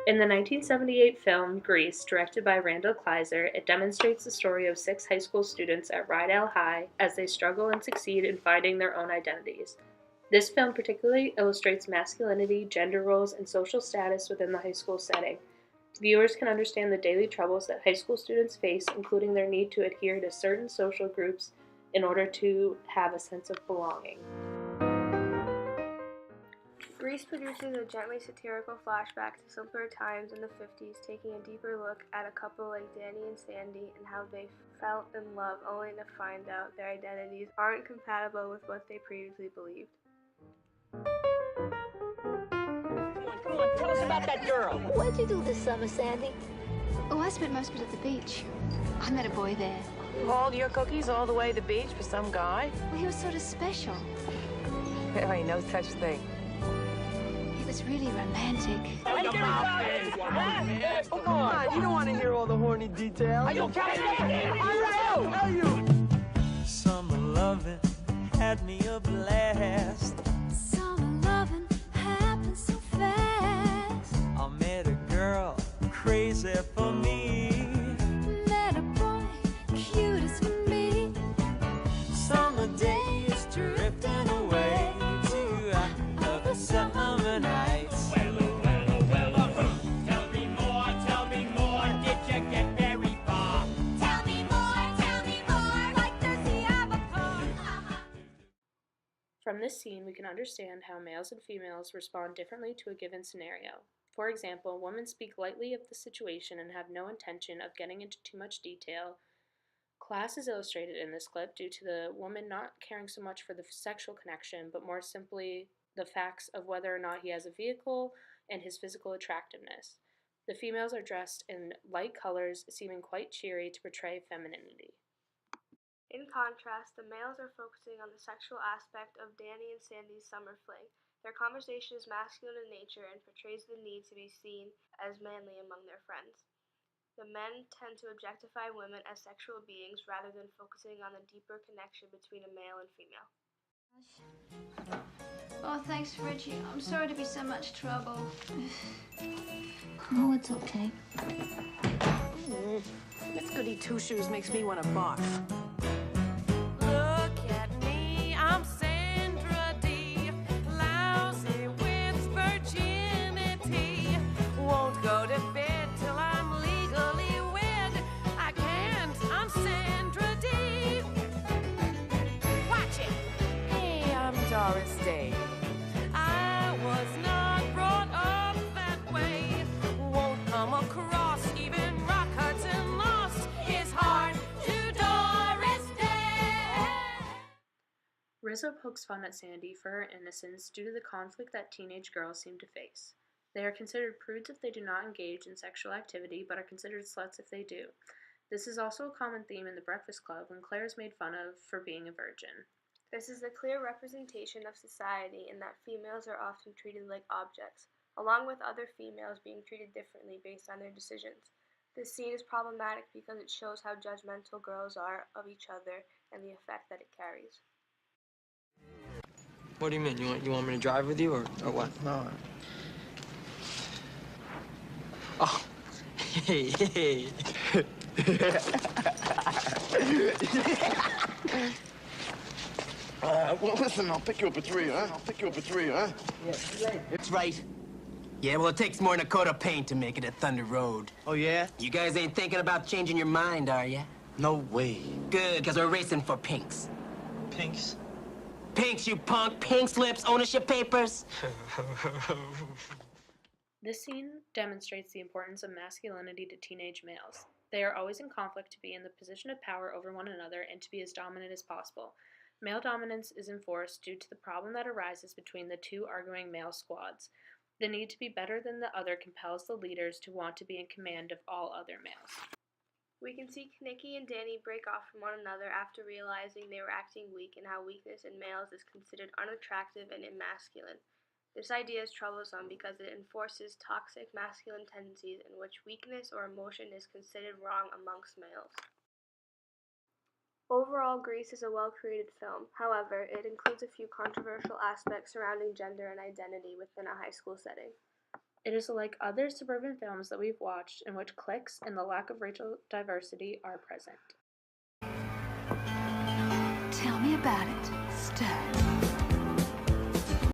In the 1978 film Grease, directed by Randall Kleiser, it demonstrates the story of 6 high school students at Rydell High as they struggle and succeed in finding their own identities. This film particularly illustrates masculinity, gender roles, and social status within the high school setting. Viewers can understand the daily troubles that high school students face, including their need to adhere to certain social groups in order to have a sense of belonging. Grease produces a gently satirical flashback to simpler times in the 50s, taking a deeper look at a couple like Danny and Sandy and how they fell in love only to find out their identities aren't compatible with what they previously believed. Come on, tell us about that girl. What'd you do this summer, Sandy? Oh, I spent most of it at the beach. I met a boy there. Hauled your cookies all the way to the beach for some guy? Well, he was sort of special. There ain't no such thing. He was really romantic. Oh, come on, you don't want to hear all the horny details. Are you kidding me? Summer loving had me a blast. Summer loving happened so fast. I met a girl crazy for me. Met a boy cute as can be. Summer days drifting away to other summer nights. Did you get very far? Tell me more, like does he have a car? From this scene, we can understand how males and females respond differently to a given scenario. For example, women speak lightly of the situation and have no intention of getting into too much detail. Class is illustrated in this clip due to the woman not caring so much for the sexual connection, but more simply the facts of whether or not he has a vehicle and his physical attractiveness. The females are dressed in light colors, seeming quite cheery to portray femininity. In contrast, the males are focusing on the sexual aspect of Danny and Sandy's summer fling. Their conversation is masculine in nature and portrays the need to be seen as manly among their friends. The men tend to objectify women as sexual beings rather than focusing on the deeper connection between a male and female. Oh, thanks, Richie. I'm sorry to be so much trouble. Oh, it's okay. This goody two-shoes makes me want to barf. Look at me, I'm Sandra D. Lousy with virginity. Won't go to bed till I'm legally wed. I can't, I'm Sandra D. Watch it. Hey, I'm Doris Day. I was not brought up that way. Won't come across, even Rock Hudson lost his heart to Doris Day. Rizzo pokes fun at Sandy for her innocence due to the conflict that teenage girls seem to face. They are considered prudes if they do not engage in sexual activity, but are considered sluts if they do. This is also a common theme in The Breakfast Club when Claire is made fun of for being a virgin. This is a clear representation of society in that females are often treated like objects, along with other females being treated differently based on their decisions. This scene is problematic because it shows how judgmental girls are of each other and the effect that it carries. What do you mean? You want me to drive with you or what? No. Oh, hey. Well, listen, I'll pick you up at 3, huh? It's right. Yeah, well, it takes more than a coat of paint to make it a Thunder Road. Oh, yeah? You guys ain't thinking about changing your mind, are ya? No way. Good, because we're racing for pinks. Pinks? Pinks, you punk! Pink slips, ownership papers. This scene demonstrates the importance of masculinity to teenage males. They are always in conflict to be in the position of power over one another and to be as dominant as possible. Male dominance is enforced due to the problem that arises between the two arguing male squads. The need to be better than the other compels the leaders to want to be in command of all other males. We can see Nikki and Danny break off from one another after realizing they were acting weak and how weakness in males is considered unattractive and emasculine. This idea is troublesome because it enforces toxic masculine tendencies in which weakness or emotion is considered wrong amongst males. Overall, Grease is a well-created film. However, it includes a few controversial aspects surrounding gender and identity within a high school setting. It is like other suburban films that we've watched in which cliques and the lack of racial diversity are present. Tell me about it.